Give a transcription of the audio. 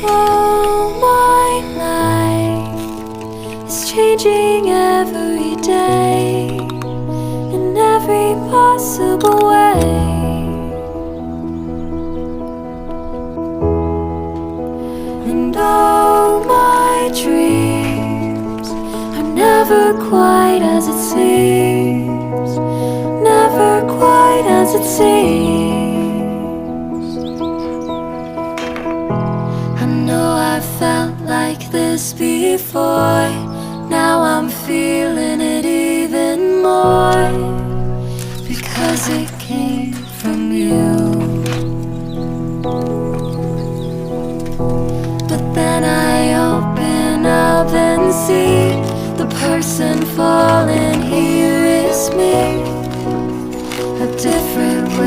Oh, my life is changing every day in every possible way. And all my dreams are never quite as it seems, never quite as it seems. I know I felt like this before, now I'm feeling it even more, because it